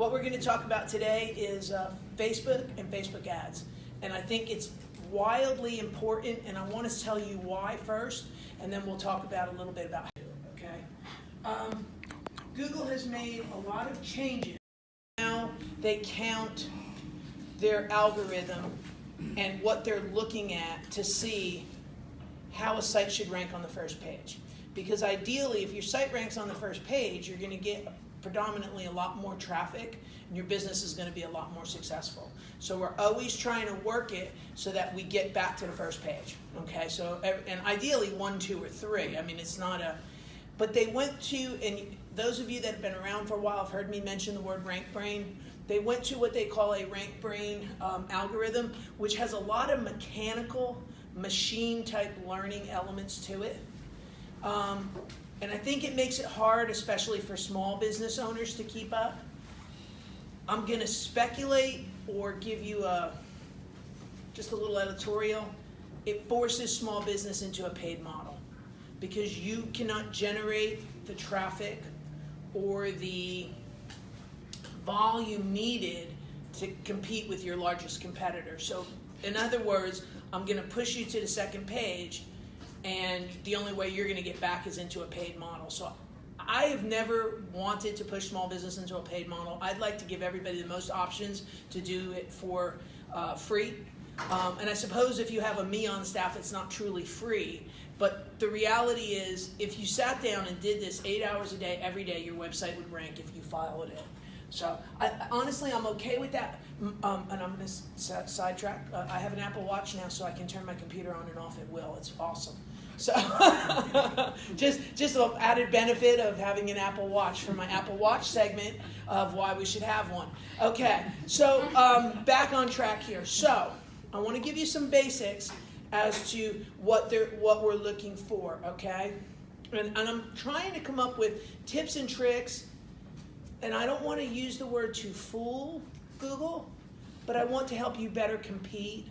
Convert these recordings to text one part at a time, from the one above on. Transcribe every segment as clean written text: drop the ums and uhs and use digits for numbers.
what we're going to talk about today is Facebook and Facebook ads. And I think it's wildly important, and I want to tell you why first, and then we'll talk about a little bit about how to do it, okay? Google has made a lot of changes. Now they count their algorithm and what they're looking at to see how a site should rank on the first page. Because ideally, if your site ranks on the first page, you're going to get predominantly a lot more traffic, and your business is going to be a lot more successful. So we're always trying to work it so that we get back to the first page. Okay, so, and ideally 1, 2, or 3. I mean, it's not a, but they went to, and those of you that have been around for a while have heard me mention the word rank brain. They went to what they call a rank brain algorithm, which has a lot of mechanical, machine type learning elements to it. And I think it makes it hard, especially for small business owners, to keep up. I'm going to speculate or give you just a little editorial. It forces small business into a paid model because you cannot generate the traffic or the volume needed to compete with your largest competitor. So in other words, I'm going to push you to the second page, and the only way you're going to get back is into a paid model. So I have never wanted to push small business into a paid model. I'd like to give everybody the most options to do it for free. And I suppose if you have a me on staff, it's not truly free. But the reality is, if you sat down and did this 8 hours a day, every day, your website would rank if you followed it. So honestly, I'm okay with that. And I'm going to sidetrack. I have an Apple Watch now, so I can turn my computer on and off at will. It's awesome. So just an added benefit of having an Apple Watch for my Apple Watch segment of why we should have one. Okay, so back on track here. So I want to give you some basics as to what we're looking for. Okay, and I'm trying to come up with tips and tricks. And I don't want to use the word to fool Google, but I want to help you better compete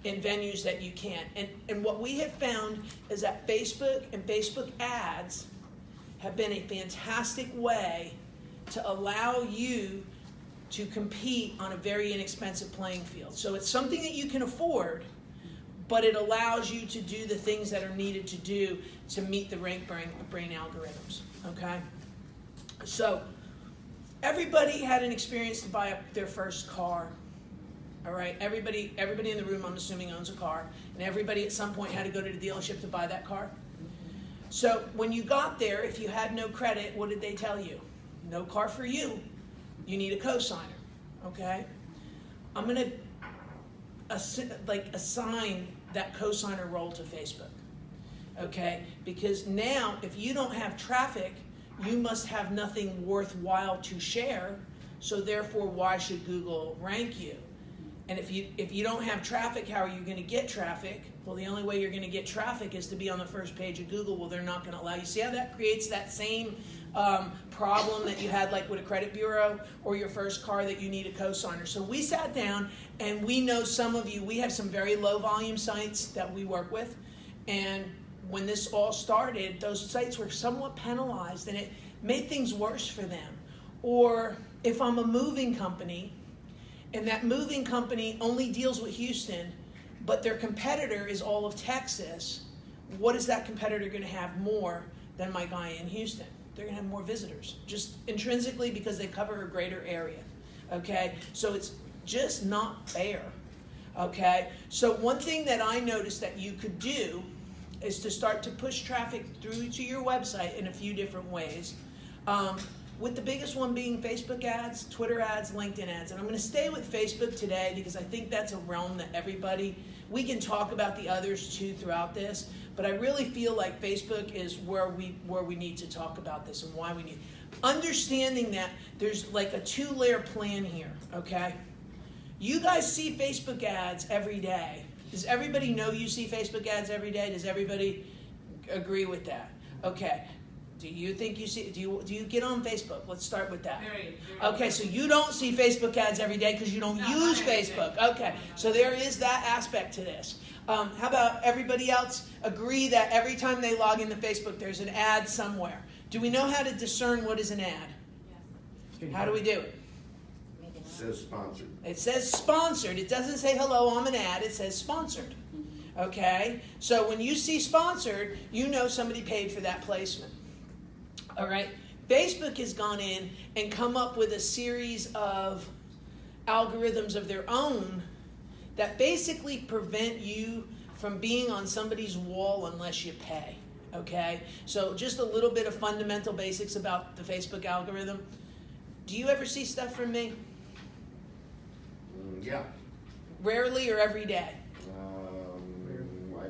in venues that you can't. And what we have found is that Facebook and Facebook ads have been a fantastic way to allow you to compete on a very inexpensive playing field. So it's something that you can afford, but it allows you to do the things that are needed to do to meet the rank brain algorithms, okay? So everybody had an experience to buy their first car. All right, everybody in the room, I'm assuming, owns a car, and everybody at some point had to go to the dealership to buy that car. So when you got there, if you had no credit, what did they tell you? No car for you. You need a cosigner. Okay, I'm gonna assign that cosigner role to Facebook. Okay, because now if you don't have traffic, you must have nothing worthwhile to share. So therefore, why should Google rank you? And if you don't have traffic, how are you going to get traffic? Well, the only way you're going to get traffic is to be on the first page of Google. Well, they're not going to allow you. See how that creates that same problem that you had like with a credit bureau or your first car that you need a cosigner. So we sat down, and we know some of you, we have some very low volume sites that we work with. And when this all started, those sites were somewhat penalized, and it made things worse for them. Or if I'm a moving company, and that moving company only deals with Houston, but their competitor is all of Texas, what is that competitor going to have more than my guy in Houston? They're going to have more visitors, just intrinsically because they cover a greater area, okay? So it's just not fair, okay? So one thing that I noticed that you could do is to start to push traffic through to your website in a few different ways. With the biggest one being Facebook ads, Twitter ads, LinkedIn ads. And I'm going to stay with Facebook today because I think that's a realm that we can talk about the others too throughout this, but I really feel like Facebook is where we need to talk about this and why we need. Understanding that there's like a 2-layer plan here, okay? You guys see Facebook ads every day. Does everybody know you see Facebook ads every day? Does everybody agree with that? Okay. Do you think you see? Do you get on Facebook? Let's start with that. Okay, so you don't see Facebook ads every day because you don't use Facebook. Okay, so there is that aspect to this. How about everybody else agree that every time they log into Facebook, there's an ad somewhere? Do we know how to discern what is an ad? Yes. How do we do it? says sponsored. It says sponsored. It doesn't say hello, I'm an ad. It says sponsored. Okay? So when you see sponsored, you know somebody paid for that placement. All right? Facebook has gone in and come up with a series of algorithms of their own that basically prevent you from being on somebody's wall unless you pay. Okay? So just a little bit of fundamental basics about the Facebook algorithm. Do you ever see stuff from me? Yeah. Rarely or every day?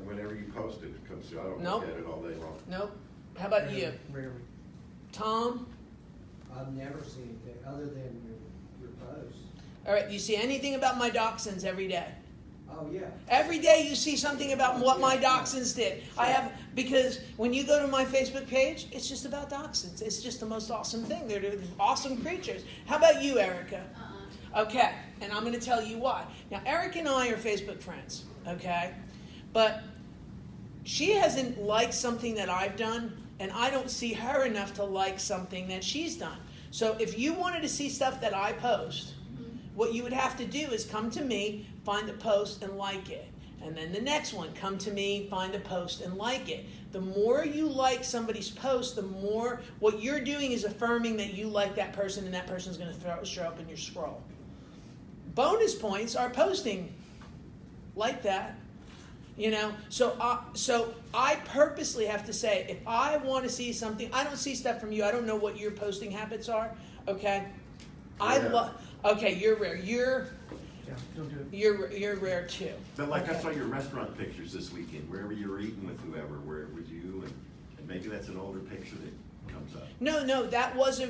Whenever you post it, it comes through. I don't Nope. look at it all day long. Nope. How about you? Rarely. Tom? I've never seen anything other than your posts. All right, you see anything about my dachshunds every day? Oh, yeah. Every day you see something about what my dachshunds did. I have, because when you go to my Facebook page, it's just about dachshunds. It's just the most awesome thing. They're awesome creatures. How about you, Erica? Okay, and I'm going to tell you why. Now, Eric and I are Facebook friends, okay? But she hasn't liked something that I've done, and I don't see her enough to like something that she's done. So if you wanted to see stuff that I post, what you would have to do is come to me, find the post, and like it. And then the next one, come to me, find the post, and like it. The more you like somebody's post, the more what you're doing is affirming that you like that person, and that person's going to show up in your scroll. Bonus points are posting like that. You know, so I purposely have to say, if I want to see something, I don't see stuff from you. I don't know what your posting habits are. Okay, Okay, you're rare. Yeah, don't do it. You're rare too. But like okay. I saw your restaurant pictures this weekend, wherever you were eating with whoever, where was you, and maybe that's an older picture that comes up. No, that was,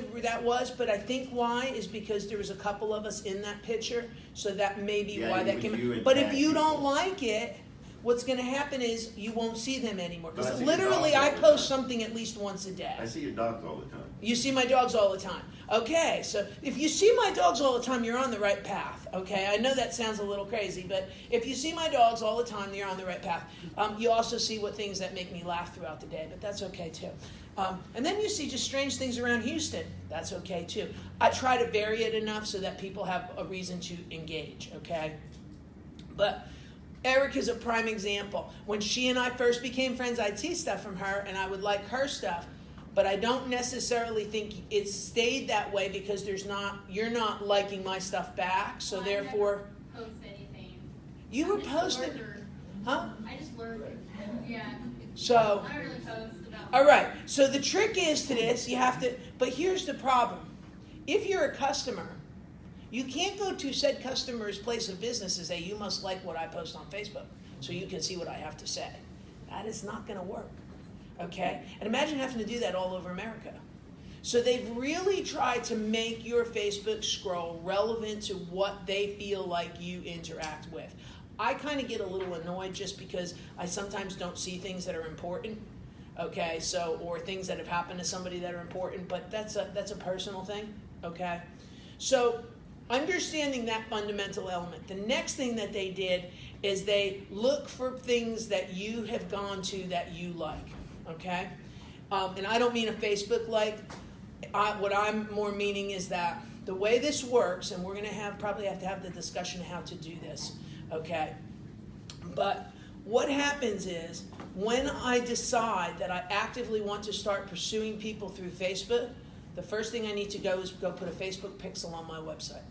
but I think why is because there was a couple of us in that picture, so that may be why that came out. But if you don't like it, what's going to happen is you won't see them anymore. Because literally, I post something at least once a day. I see your dogs all the time. You see my dogs all the time. Okay, so if you see my dogs all the time, you're on the right path. Okay, I know that sounds a little crazy, but if you see my dogs all the time, you're on the right path. You also see what things that make me laugh throughout the day, but that's okay too. And then you see just strange things around Houston. That's okay too. I try to vary it enough so that people have a reason to engage, okay? But Eric is a prime example. When she and I first became friends, I'd see stuff from her, and I would like her stuff. But I don't necessarily think it's stayed that way because you're not liking my stuff back. So therefore, I never post anything. You were posting, huh? I just learned. Yeah. So, I don't really post about. all right. So the trick is to this, you have to. But here's the problem: if you're a customer, you can't go to said customer's place of business and say you must like what I post on Facebook so you can see what I have to say. That is not going to work. Okay? And imagine having to do that all over America. So they've really tried to make your Facebook scroll relevant to what they feel like you interact with. I kind of get a little annoyed just because I sometimes don't see things that are important. Okay? So, or things that have happened to somebody that are important, but that's a personal thing. Okay? So, understanding that fundamental element. The next thing that they did is they look for things that you have gone to that you like. Okay? And I don't mean a Facebook like. What I'm more meaning is that the way this works, and we're going to probably have to have the discussion how to do this. Okay? But what happens is when I decide that I actively want to start pursuing people through Facebook, the first thing I need to go is go put a Facebook pixel on my website.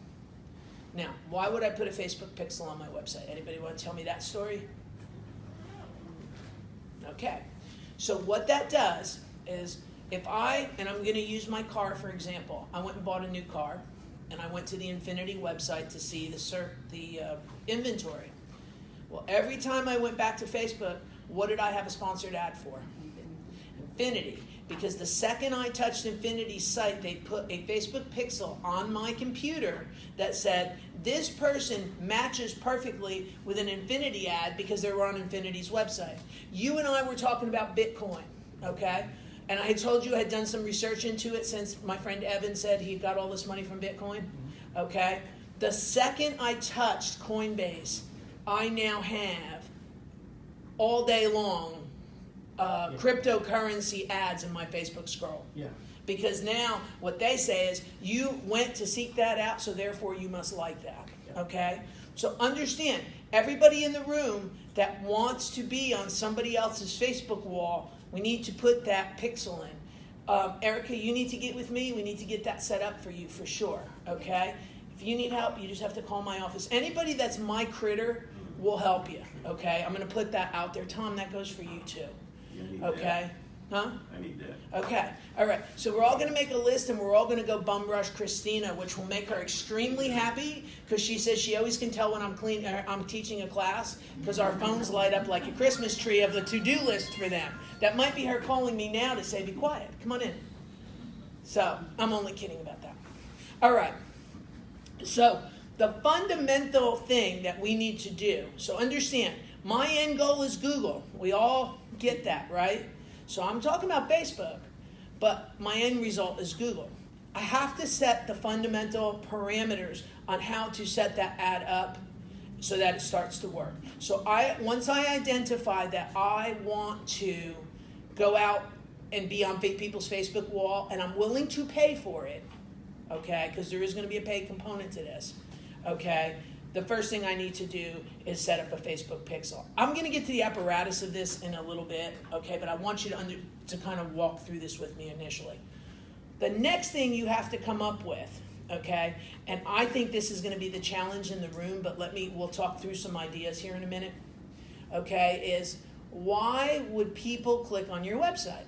Now, why would I put a Facebook pixel on my website? Anybody want to tell me that story? Okay. So what that does is and I'm going to use my car for example. I went and bought a new car, and I went to the Infiniti website to see the inventory. Well, every time I went back to Facebook, what did I have a sponsored ad for? Infiniti. Because the second I touched Infiniti's site, they put a Facebook pixel on my computer that said, this person matches perfectly with an Infiniti ad because they were on Infiniti's website. You and I were talking about Bitcoin, okay? And I had told you I had done some research into it since my friend Evan said he got all this money from Bitcoin, okay? The second I touched Coinbase, I now have all day long cryptocurrency ads in my Facebook scroll. Yeah. Because now what they say is you went to seek that out, so therefore you must like that. Okay? So understand, everybody in the room that wants to be on somebody else's Facebook wall, we need to put that pixel in. Erica, you need to get with me. We need to get that set up for you for sure. Okay? If you need help, you just have to call my office. Anybody that's my critter will help you. Okay? I'm going to put that out there. Tom, that goes for you too. You need Okay? Huh? that. I need that. Okay, all right. So we're all going to make a list, and we're all going to go bum rush Christina, which will make her extremely happy because she says she always can tell when I'm teaching a class because our phones light up like a Christmas tree of the to-do list for them. That might be her calling me now to say, "Be quiet. Come on in." So I'm only kidding about that. All right. So the fundamental thing that we need to do. So understand, my end goal is Google. We all get that, right? So I'm talking about Facebook, but my end result is Google. I have to set the fundamental parameters on how to set that ad up so that it starts to work. So once I identify that I want to go out and be on people's Facebook wall, and I'm willing to pay for it, okay, because there is going to be a paid component to this, okay, the first thing I need to do is set up a Facebook pixel. I'm going to get to the apparatus of this in a little bit, okay, but I want you to kind of walk through this with me initially. The next thing you have to come up with, okay, and I think this is going to be the challenge in the room, but we'll talk through some ideas here in a minute, okay, is why would people click on your website,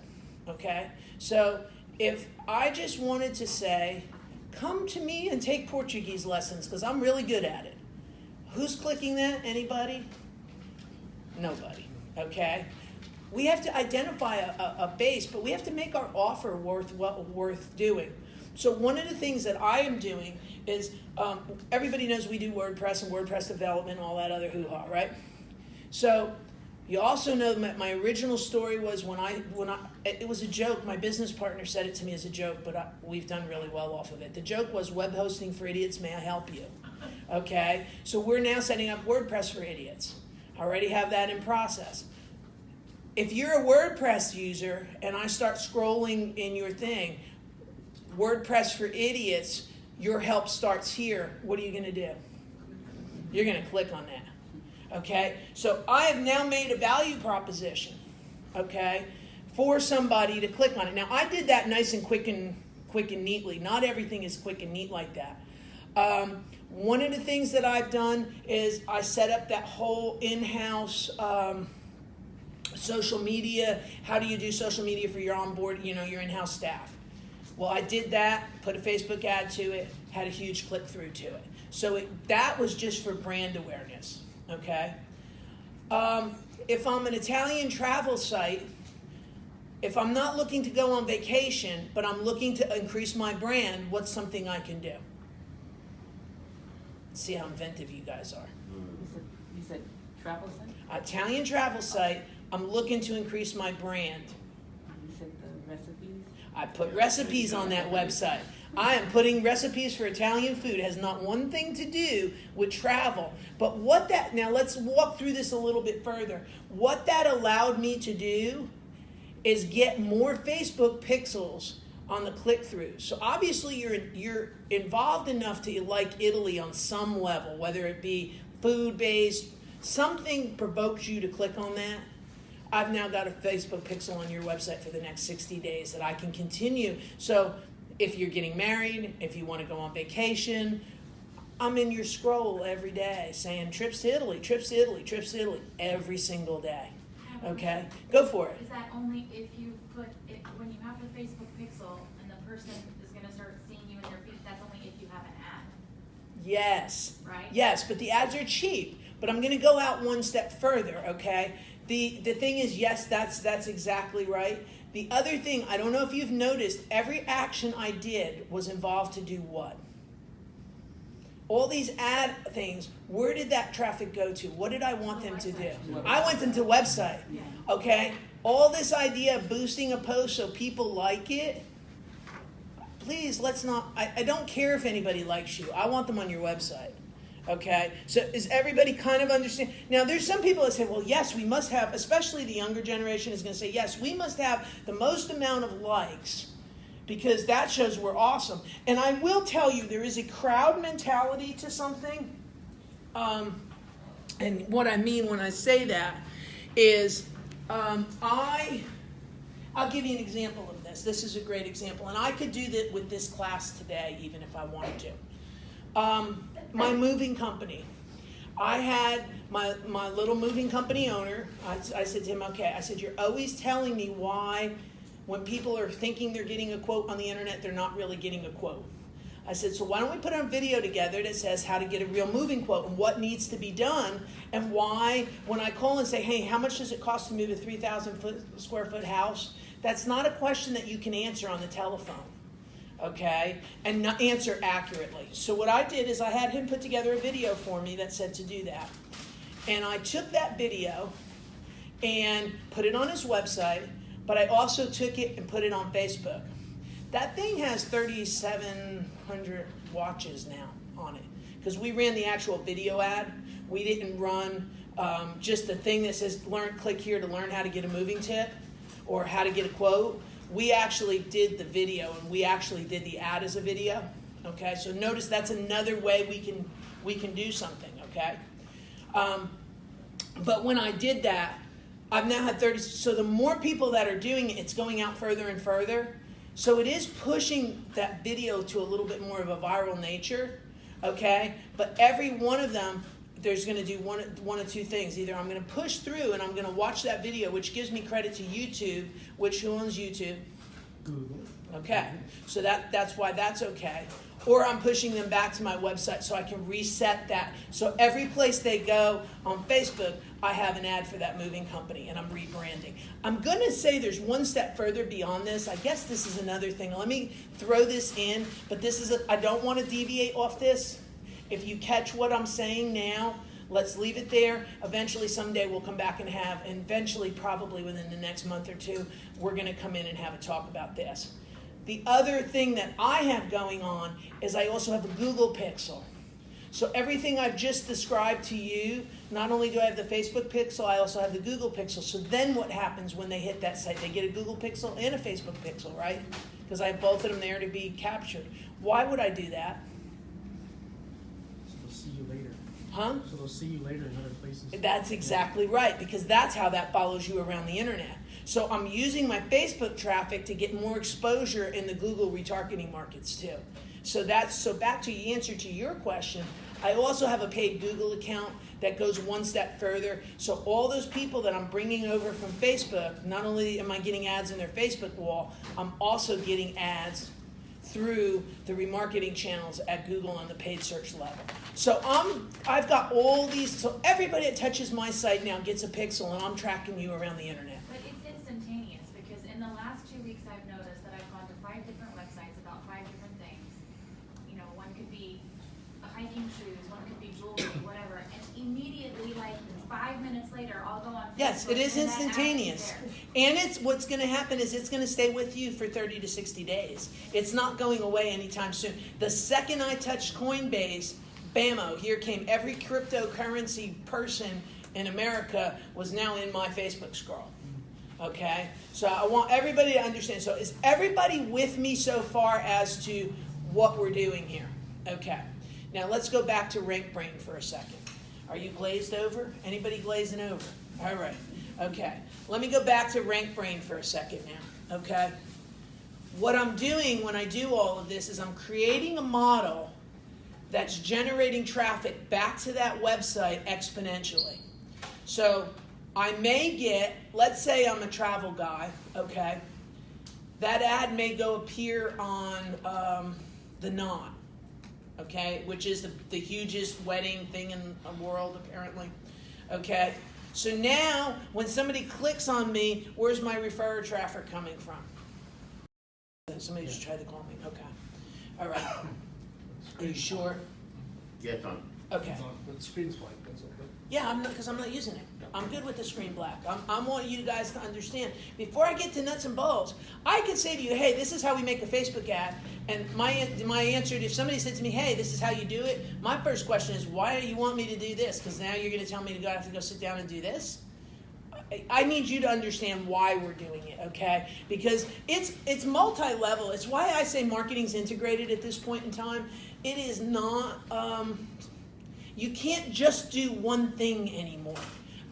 okay? So if I just wanted to say, come to me and take Portuguese lessons because I'm really good at it. Who's clicking that? Anybody? Nobody. Okay? We have to identify a base, but we have to make our offer worth doing. So one of the things that I am doing is, everybody knows we do WordPress and WordPress development and all that other hoo-ha, right? So you also know that my original story was when it was a joke. My business partner said it to me as a joke, but we've done really well off of it. The joke was web hosting for idiots. May I help you? Okay, so we're now setting up WordPress for idiots. I already have that in process. If you're a WordPress user and I start scrolling in your thing, WordPress for idiots, your help starts here. What are you going to do? You're going to click on that. Okay, so I have now made a value proposition, okay, for somebody to click on it. Now I did that nice and quick and neatly. Not everything is quick and neat like that. One of the things that I've done is I set up that whole in-house social media. How do you do social media for your onboard, your in-house staff? Well, I did that, put a Facebook ad to it, had a huge click-through to it. So that was just for brand awareness, okay? If I'm an Italian travel site, if I'm not looking to go on vacation, but I'm looking to increase my brand, what's something I can do? See how inventive you guys are. You said travel site? Italian travel site, I'm looking to increase my brand. You said the recipes? I put recipes on that website. I am putting recipes for Italian food. It has not one thing to do with travel. But now let's walk through this a little bit further. What that allowed me to do is get more Facebook pixels on the click-through. So obviously you're involved enough to like Italy on some level, whether it be food-based, something provokes you to click on that. I've now got a Facebook pixel on your website for the next 60 days that I can continue. So if you're getting married, if you want to go on vacation, I'm in your scroll every day saying trips to Italy, trips to Italy, trips to Italy, every single day. Okay? Go for it. Is that only if you put it, when you have the Facebook pixel and the person is going to start seeing you in their feed, that's only if you have an ad, Yes. right? Yes, but the ads are cheap. But I'm going to go out one step further, okay? The thing is, yes, that's exactly right. The other thing, I don't know if you've noticed, every action I did was involved to do what? All these ad things, where did that traffic go to? What did I want them to do? I went them to website, okay? All this idea of boosting a post so people like it, please, let's not, I don't care if anybody likes you. I want them on your website, okay? So is everybody kind of understand? Now, there's some people that say, well, yes, we must have, especially the younger generation is going to say, yes, we must have the most amount of likes because that shows we're awesome. And I will tell you, there is a crowd mentality to something. And what I mean when I say that is, I'll give you an example of this. This is a great example. And I could do that with this class today, even if I wanted to. My moving company. I had my little moving company owner. I said to him, okay, I said, you're always telling me why when people are thinking they're getting a quote on the internet, they're not really getting a quote. I said, so why don't we put a video together that says how to get a real moving quote and what needs to be done, and why when I call and say, hey, how much does it cost to move a 3,000 square foot house? That's not a question that you can answer on the telephone, okay, and not answer accurately. So what I did is I had him put together a video for me that said to do that. And I took that video and put it on his website, but I also took it and put it on Facebook. That thing has 3,700 watches now on it, because we ran the actual video ad. We didn't run just the thing that says click here to learn how to get a moving tip or how to get a quote. We actually did the video, and we actually did the ad as a video. Okay, so notice that's another way we can do something. Okay, but when I did that, I've now had 30. So the more people that are doing it, it's going out further and further. So it is pushing that video to a little bit more of a viral nature, okay? But every one of them, there's going to do one of two things. Either I'm going to push through and I'm going to watch that video, which gives me credit to YouTube, which who owns YouTube? Google. Okay, so that's why that's okay. Or I'm pushing them back to my website so I can reset that. So every place they go on Facebook, I have an ad for that moving company, and I'm rebranding. I'm going to say there's one step further beyond this. I guess this is another thing. Let me throw this in, but I don't want to deviate off this. If you catch what I'm saying now, let's leave it there. Eventually, someday, we'll come back and eventually, probably within the next month or two, we're going to come in and have a talk about this. The other thing that I have going on is I also have a Google Pixel. So everything I've just described to you, not only do I have the Facebook Pixel, I also have the Google Pixel. So then what happens when they hit that site? They get a Google Pixel and a Facebook Pixel, right? Because I have both of them there to be captured. Why would I do that? So they'll see you later. Huh? So they'll see you later in other places. That's exactly right, because that's how that follows you around the internet. So I'm using my Facebook traffic to get more exposure in the Google retargeting markets too. So back to the answer to your question, I also have a paid Google account that goes one step further. So all those people that I'm bringing over from Facebook, not only am I getting ads in their Facebook wall, I'm also getting ads through the remarketing channels at Google on the paid search level. So I've got all these, so everybody that touches my site now gets a pixel, and I'm tracking you around the internet. But it's instantaneous, because in the last 2 weeks I've noticed that I've gone to 5 different websites about 5 different things. You know, one could be hiking shoes, one could be jewelry, whatever, and immediately, like 5 minutes later, I'll go on Facebook. Yes, it is and that ad instantaneous. there. And what's going to happen is it's going to stay with you for 30 to 60 days. It's not going away anytime soon. The second I touched Coinbase, bammo, here came every cryptocurrency person in America was now in my Facebook scroll. Okay? So I want everybody to understand. So is everybody with me so far as to what we're doing here? Okay. Now let's go back to Rank Brain for a second. Are you glazed over? Anybody glazing over? All right. Okay. Let me go back to Rank Brain for a second now. Okay. What I'm doing when I do all of this is I'm creating a model that's generating traffic back to that website exponentially. So I may get, let's say I'm a travel guy, okay? That ad may go appear on The Knot, okay? Which is the hugest wedding thing in the world, apparently, okay? So now, when somebody clicks on me, where's my referrer traffic coming from? Somebody just tried to call me, okay. All right. Are you sure? Yes, I'm. Okay. The screen's white, that's okay. Yeah, because I'm not using it. I'm good with the screen black. I want you guys to understand. Before I get to nuts and bolts, I could say to you, hey, this is how we make a Facebook ad. And my answer, if somebody said to me, hey, this is how you do it, my first question is, why do you want me to do this? Because now you're going to tell me to have to go sit down and do this? I need you to understand why we're doing it, okay? Because it's multi-level. It's why I say marketing's integrated at this point in time. It is not, you can't just do one thing anymore,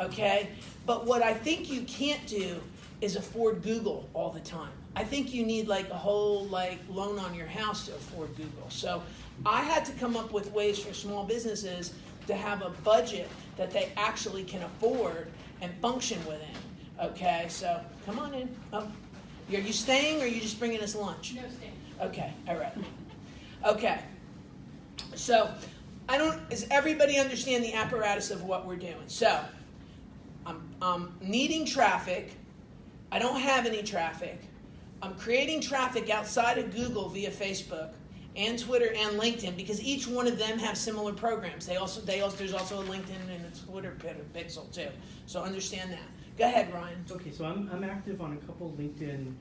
okay? But what I think you can't do is afford Google all the time. I think you need like a whole like loan on your house to afford Google. So I had to come up with ways for small businesses to have a budget that they actually can afford and function within. Okay, so come on in. Oh, are you staying or are you just bringing us lunch? No, stay. Okay, all right. Okay, so does everybody understand the apparatus of what we're doing? So I'm needing traffic. I don't have any traffic. I'm creating traffic outside of Google via Facebook and Twitter and LinkedIn because each one of them have similar programs. There's also a LinkedIn and a Twitter pixel too. So understand that. Go ahead, Ryan. Okay, so I'm active on a couple LinkedIn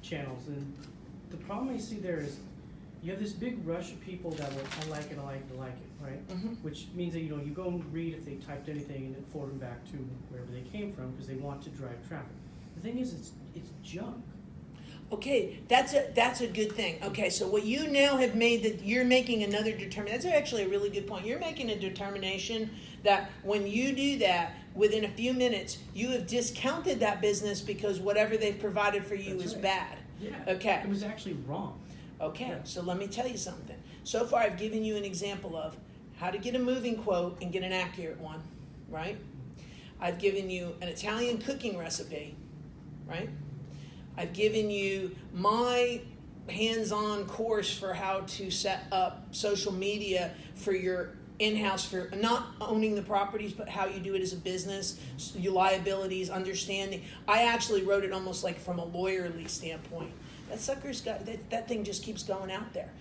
channels, and the problem I see there is you have this big rush of people that will I like it, right? Mhm. Which means that you go and read if they typed anything and then forward them back to wherever they came from because they want to drive traffic. The thing is, it's junk. Okay, that's a good thing. Okay, so what you now have made that you're making another determination. That's actually a really good point. You're making a determination that when you do that, within a few minutes, you have discounted that business because whatever they've provided for you That's is right. bad. Yeah. Okay. It was actually wrong. Okay, Yeah. so let me tell you something. So far, I've given you an example of how to get a moving quote and get an accurate one, right? I've given you an Italian cooking recipe, right? I've given you my hands-on course for how to set up social media for your in-house, for not owning the properties, but how you do it as a business, your liabilities, understanding. I actually wrote it almost like from a lawyerly standpoint. That sucker's got, that thing just keeps going out there.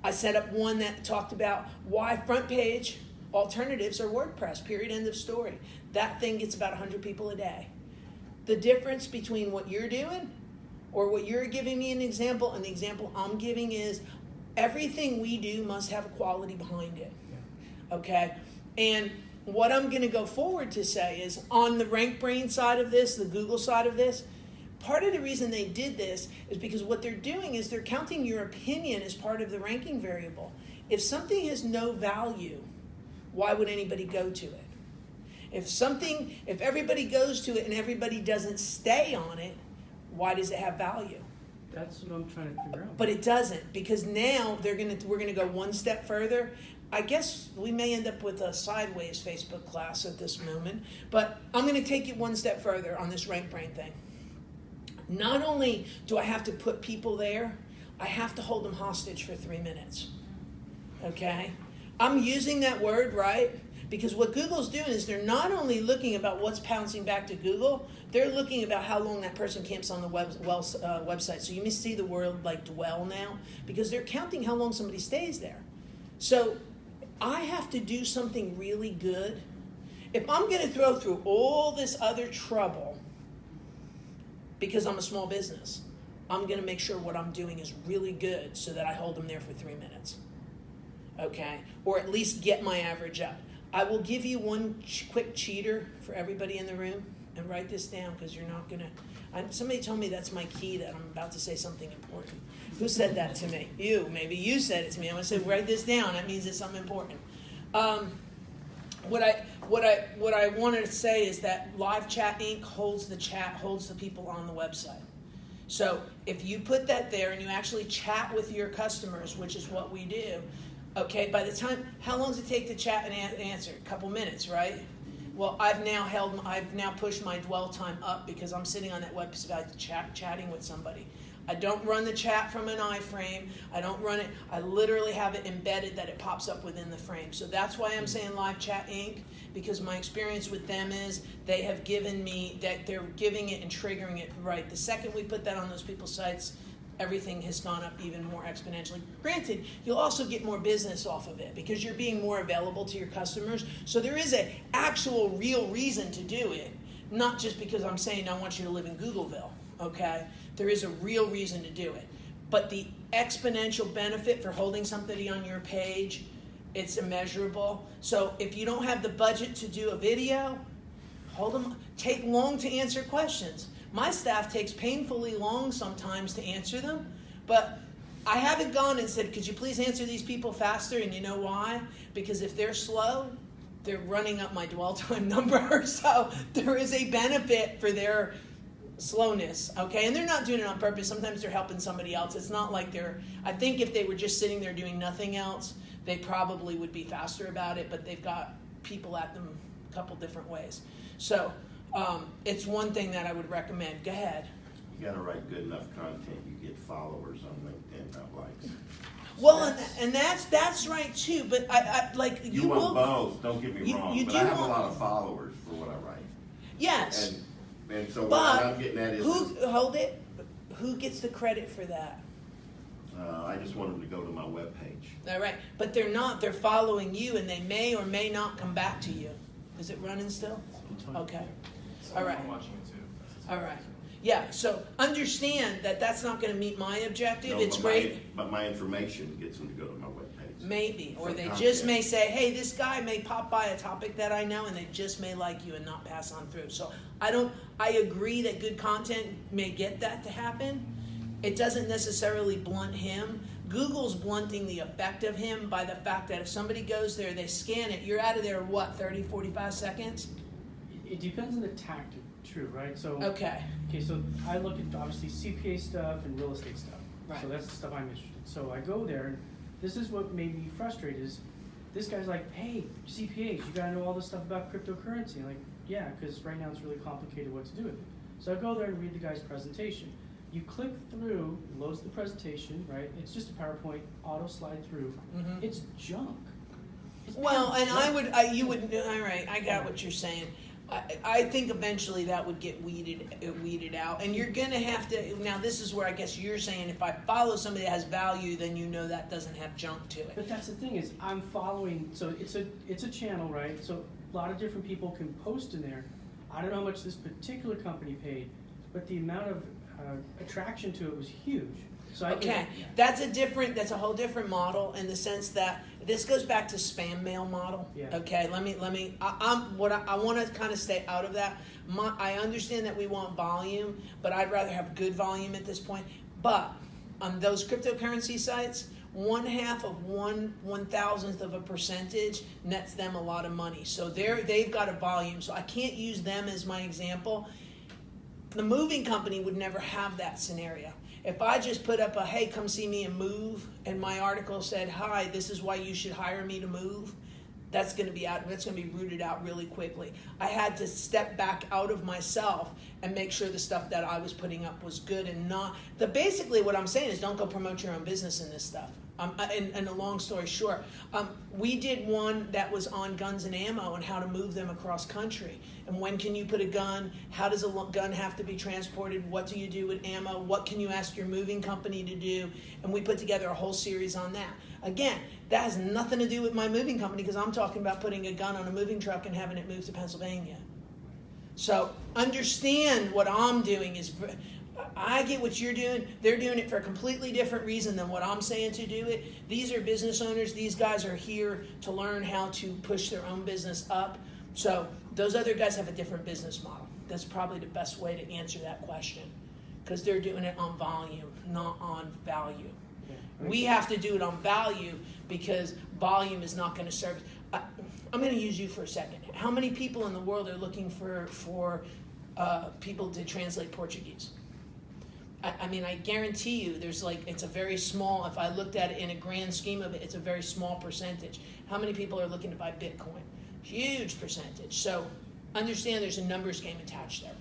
I set up one that talked about why front page alternatives are WordPress, period, end of story. That thing gets about 100 people a day. The difference between what you're doing or what you're giving me an example and the example I'm giving is everything we do must have a quality behind it. Okay? And what I'm going to go forward to say is on the RankBrain side of this, the Google side of this, part of the reason they did this is because what they're doing is they're counting your opinion as part of the ranking variable. If something has no value, why would anybody go to it? If everybody goes to it and everybody doesn't stay on it, why does it have value? That's what I'm trying to figure out. But it doesn't, because now we're gonna go one step further. I guess we may end up with a sideways Facebook class at this moment, but I'm gonna take it one step further on this RankBrain thing. Not only do I have to put people there, I have to hold them hostage for 3 minutes. Okay? I'm using that word, right? Because what Google's doing is they're not only looking about what's bouncing back to Google, they're looking about how long that person camps on the website. So you may see the word like dwell now, because they're counting how long somebody stays there. So I have to do something really good. If I'm going to throw through all this other trouble, because I'm a small business, I'm going to make sure what I'm doing is really good so that I hold them there for 3 minutes. Okay? Or at least get my average up. I will give you one quick cheater for everybody in the room, and write this down because you're not going to... Somebody told me that's my key, that I'm about to say something important. Who said that to me? You. Maybe you said it to me. I'm going to say, write this down. That means it's something important. What I wanted to say is that Live Chat Inc. holds the people on the website. So if you put that there and you actually chat with your customers, which is what we do, okay, by the time, how long does it take to chat and answer? A couple minutes, right? Well, I've now pushed my dwell time up because I'm sitting on that website chatting with somebody. I don't run the chat from an iframe. I don't run it. I literally have it embedded that it pops up within the frame. So that's why I'm saying Live Chat Inc., because my experience with them is they have given me that they're giving it and triggering it right. The second we put that on those people's sites, everything has gone up even more exponentially. Granted, you'll also get more business off of it because you're being more available to your customers. So there is an actual real reason to do it, not just because I'm saying I want you to live in Googleville, okay? There is a real reason to do it. But the exponential benefit for holding somebody on your page, it's immeasurable. So if you don't have the budget to do a video, take long to answer questions. My staff takes painfully long sometimes to answer them, but I haven't gone and said, could you please answer these people faster? And you know why? Because if they're slow, they're running up my dwell time number. So there is a benefit for their slowness, okay? And they're not doing it on purpose. Sometimes they're helping somebody else. It's not like I think if they were just sitting there doing nothing else, they probably would be faster about it, but they've got people at them a couple different ways. So it's one thing that I would recommend. Go ahead. You gotta write good enough content, you get followers on LinkedIn, not likes. Well, and that's right too, but I like You want both, don't get me wrong, you but do I have a want- lot of followers for what I write. Yes, And so what but I'm getting at is, hold it. Who gets the credit for that? I just want them to go to my webpage. All right, but they're not. They're following you, and they may or may not come back to you. Is it running still? Okay. All right. I'm watching it too. All right. Yeah. So understand that that's not going to meet my objective. No, It's but great. But my information gets them to go to my webpage. Maybe, or For they content. just may say, "Hey, this guy may pop by a topic that I know," and they just may like you and not pass on through. So I agree that good content may get that to happen. It doesn't necessarily blunt him. Google's blunting the effect of him by the fact that if somebody goes there, they scan it, you're out of there, what, 30, 45 seconds? It depends on the tactic, true, right? So Okay. so I look at obviously CPA stuff and real estate stuff. Right. So that's the stuff I'm interested in. So I go there, and this is what made me frustrated is this guy's like, hey, CPAs, you gotta know all this stuff about cryptocurrency. I'm like, yeah, because right now it's really complicated what to do with it. So I go there and read the guy's presentation. You click through, it loads the presentation, right? It's just a PowerPoint, auto slide through. Mhm. It's junk. It's Well, and junk. you would, all right, I got what you're saying. I think eventually that would get weeded out, and you're gonna have to. Now, this is where I guess you're saying if I follow somebody that has value, then you know that doesn't have junk to it. But that's the thing is I'm following, so it's a channel, right? So a lot of different people can post in there. I don't know how much this particular company paid, but the amount of attraction to it was huge. So I Okay, that's a whole different model in the sense that this goes back to spam mail model. Yeah. Okay, I want to kind of stay out of that. I understand that we want volume, but I'd rather have good volume at this point. But on those cryptocurrency sites, 1/2 of 1/1000th of a percentage nets them a lot of money. So they've got a volume. So I can't use them as my example. The moving company would never have that scenario. If I just put up a, hey, come see me and move, and my article said, hi, this is why you should hire me to move, that's going to be rooted out really quickly. I had to step back out of myself and make sure the stuff that I was putting up was good and not, basically what I'm saying is don't go promote your own business in this stuff. And a long story short, we did one that was on guns and ammo and how to move them across country. And when can you put a gun? How does a gun have to be transported? What do you do with ammo? What can you ask your moving company to do? And we put together a whole series on that. Again, that has nothing to do with my moving company because I'm talking about putting a gun on a moving truck and having it move to Pennsylvania. So understand what I'm doing is, I get what you're doing. They're doing it for a completely different reason than what I'm saying to do it. These are business owners. These guys are here to learn how to push their own business up. So those other guys have a different business model. That's probably the best way to answer that question because they're doing it on volume, not on value. We have to do it on value because volume is not going to serve. I'm going to use you for a second. How many people in the world are looking for people to translate Portuguese? I mean, I guarantee you it's a very small, if I looked at it in a grand scheme of it, it's a very small percentage. How many people are looking to buy Bitcoin? Huge percentage. So understand there's a numbers game attached there.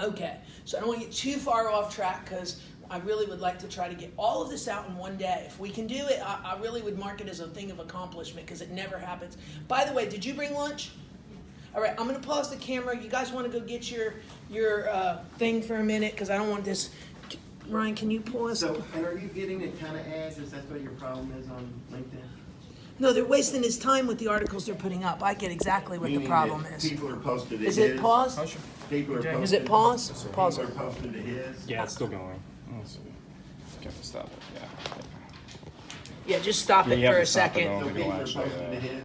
Okay, so I don't want to get too far off track because I really would like to try to get all of this out in one day. If we can do it, I really would mark it as a thing of accomplishment because it never happens. By the way, did you bring lunch? All right, I'm going to pause the camera. You guys want to go get your thing for a minute because I don't want this. Ryan, can you pull us? So, and are you getting a ton of ads? Is that what your problem is on LinkedIn? No, they're wasting his time with the articles they're putting up. I get exactly what Meaning the problem that is. People are posting to Is his. it pause? People are posting. Is it pause? Pause People it. are posting to his. Yeah, it's still going. Let's see. Can stop it? Yeah. Yeah, just stop Yeah, it you for have a to stop it, second. though. So We'll people are actually, posting to his.